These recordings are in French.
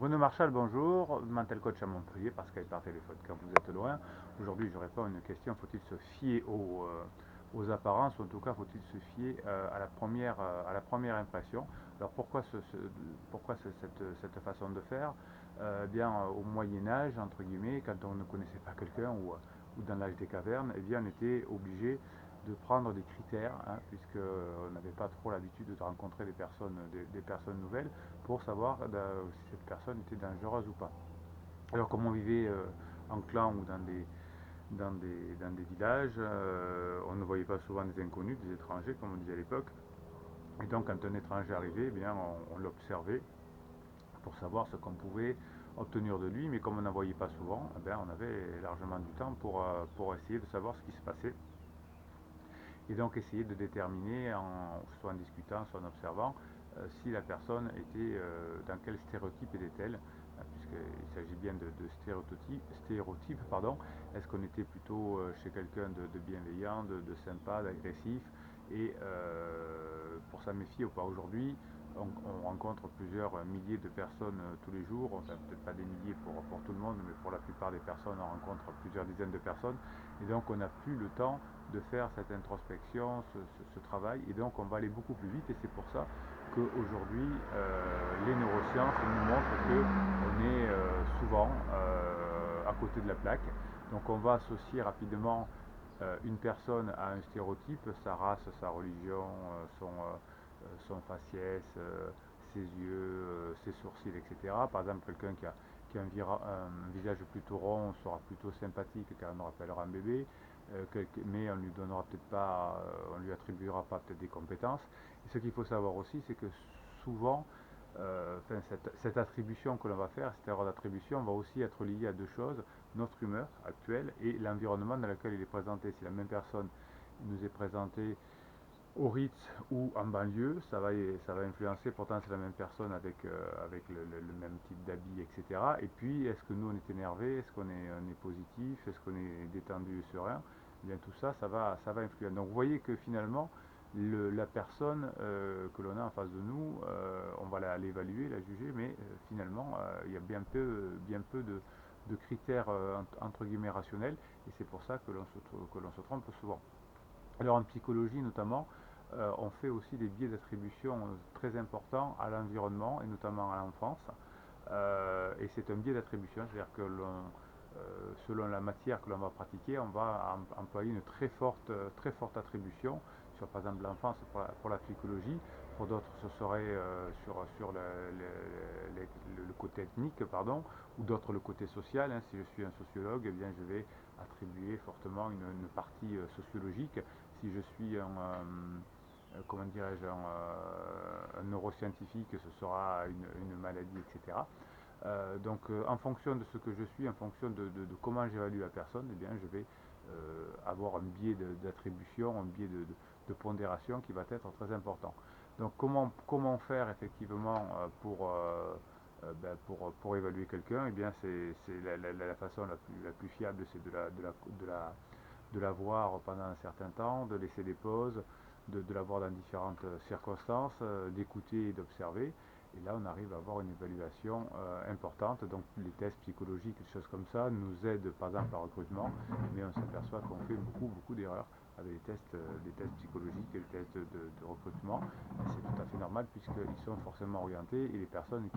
Bruno Marchal, bonjour. Mental coach à Montpellier par Skype par téléphone quand vous êtes loin. Aujourd'hui, je réponds à une question. Faut-il se fier aux apparences ou en tout cas faut-il se fier à la première impression. Alors pourquoi cette façon de faire au Moyen Âge, entre guillemets, quand on ne connaissait pas quelqu'un ou dans l'âge des cavernes, eh bien, on était obligé de prendre des critères, hein, puisqu'on n'avait pas trop l'habitude de rencontrer des personnes nouvelles pour savoir si cette personne était dangereuse ou pas. Alors comme on vivait en clan ou dans des villages, on ne voyait pas souvent des inconnus, des étrangers comme on disait à l'époque. Et donc quand un étranger arrivait, eh bien, on l'observait pour savoir ce qu'on pouvait obtenir de lui, mais comme on n'en voyait pas souvent, eh bien, on avait largement du temps pour essayer de savoir ce qui se passait et donc essayer de déterminer, soit en discutant, soit en observant, si la personne était, dans quel stéréotype était-elle, puisqu'il s'agit bien de stéréotypes, pardon. Est-ce qu'on était plutôt chez quelqu'un de bienveillant, de sympa, d'agressif, et pour s'en méfier ou pas. Aujourd'hui, on rencontre plusieurs milliers de personnes tous les jours, enfin peut-être pas des milliers pour tout le monde, mais pour la plupart des personnes, on rencontre plusieurs dizaines de personnes, et donc on n'a plus le temps de faire cette introspection, ce travail, et donc on va aller beaucoup plus vite, et c'est pour ça qu'aujourd'hui les neurosciences nous montrent qu'on est souvent à côté de la plaque. Donc on va associer rapidement une personne à un stéréotype, sa race, sa religion, son faciès, ses yeux, ses sourcils, etc. Par exemple, quelqu'un qui a un visage plutôt rond sera plutôt sympathique car on rappellera un bébé, mais on lui donnera peut-être pas, on lui attribuera pas peut-être des compétences. Et ce qu'il faut savoir aussi, c'est que souvent, cette attribution que l'on va faire, cette erreur d'attribution, va aussi être liée à deux choses, notre humeur actuelle et l'environnement dans lequel il est présenté. Si la même personne nous est présentée au Ritz ou en banlieue, ça va influencer, pourtant c'est la même personne avec le même type d'habit, etc. Et puis, est-ce que nous on est énervé, est-ce on est positif, est-ce qu'on est détendu et serein? Eh bien tout ça, ça va influer. Donc vous voyez que finalement, la personne que l'on a en face de nous, on va l'évaluer, la juger, mais finalement, il y a bien peu de critères entre guillemets rationnels, et c'est pour ça que l'on se trompe souvent. Alors en psychologie notamment, on fait aussi des biais d'attribution très importants à l'environnement et notamment à l'enfance. Et c'est un biais d'attribution, c'est-à-dire que selon la matière que l'on va pratiquer, on va employer une très forte attribution sur par exemple l'enfance pour la psychologie. Pour d'autres, ce serait sur le côté ethnique, pardon, ou d'autres le côté social, hein. Si je suis un sociologue, eh bien, je vais attribuer fortement une partie sociologique. Si je suis comment dirais-je, un neuroscientifique, ce sera une maladie, etc. En fonction de ce que je suis, en fonction de comment j'évalue la personne, eh bien, je vais avoir un biais d'attribution, un biais de pondération qui va être très important. Donc comment faire effectivement pour évaluer quelqu'un? Eh bien, c'est la façon la plus fiable, c'est de la voir pendant un certain temps, de laisser des pauses, la voir dans différentes circonstances, d'écouter et d'observer. Et là, on arrive à avoir une évaluation importante. Donc, les tests psychologiques, des choses comme ça, nous aident par exemple en recrutement, mais on s'aperçoit qu'on fait beaucoup d'erreurs avec des tests psychologiques et des tests de recrutement. Et c'est tout à fait normal puisqu'ils sont forcément orientés et les personnes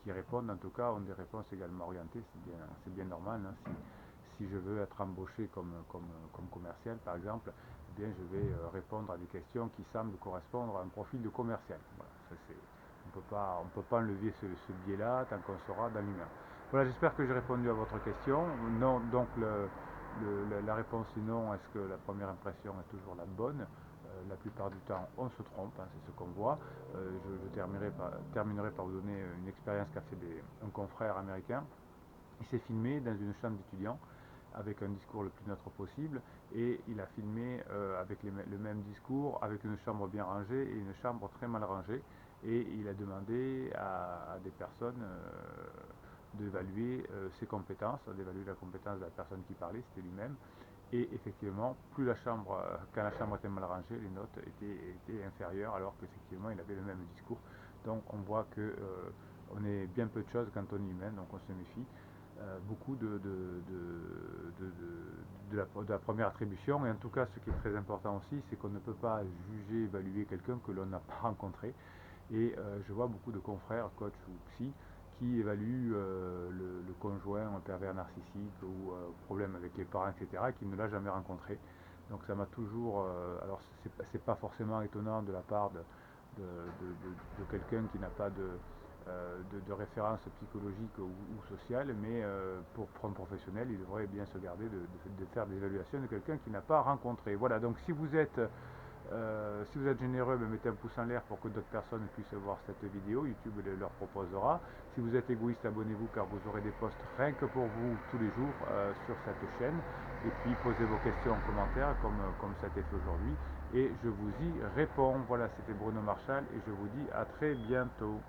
qui répondent, en tout cas, ont des réponses également orientées. C'est bien normal, hein. Si je veux être embauché comme commercial, par exemple, eh bien, je vais répondre à des questions qui semblent correspondre à un profil de commercial. Voilà, on peut pas enlever ce biais-là tant qu'on sera dans l'humain. Voilà, j'espère que j'ai répondu à votre question. Non, donc la réponse est non. Est-ce que la première impression est toujours la bonne? La plupart du temps, on se trompe, hein, c'est ce qu'on voit. Je terminerai par vous donner une expérience qu'a fait un confrère américain. Il s'est filmé dans une chambre d'étudiants avec un discours le plus neutre possible et il a filmé avec le même discours avec une chambre bien rangée et une chambre très mal rangée et il a demandé à des personnes d'évaluer ses compétences, d'évaluer la compétence de la personne qui parlait, c'était lui-même. Et effectivement, quand la chambre était mal rangée, les notes étaient inférieures alors qu'effectivement il avait le même discours. Donc on voit que on est bien peu de choses quand on est humain, donc on se méfie beaucoup de la première attribution. Et en tout cas, ce qui est très important aussi, c'est qu'on ne peut pas juger, évaluer quelqu'un que l'on n'a pas rencontré. Et je vois beaucoup de confrères, coachs ou psy, qui évaluent le conjoint un pervers narcissique ou problème avec les parents, etc., et qui ne l'a jamais rencontré. Donc ça m'a toujours... alors c'est pas forcément étonnant de la part de quelqu'un qui n'a pas de référence psychologique ou sociale, mais pour un professionnel, il devrait bien se garder de faire des évaluations de quelqu'un qu'il n'a pas rencontré. Voilà, donc si vous êtes généreux, mettez un pouce en l'air pour que d'autres personnes puissent voir cette vidéo. YouTube leur proposera. Si vous êtes égoïste, abonnez-vous car vous aurez des posts rien que pour vous tous les jours sur cette chaîne. Et puis posez vos questions en commentaire comme ça a été fait aujourd'hui. Et je vous y réponds. Voilà, c'était Bruno Marchal et je vous dis à très bientôt.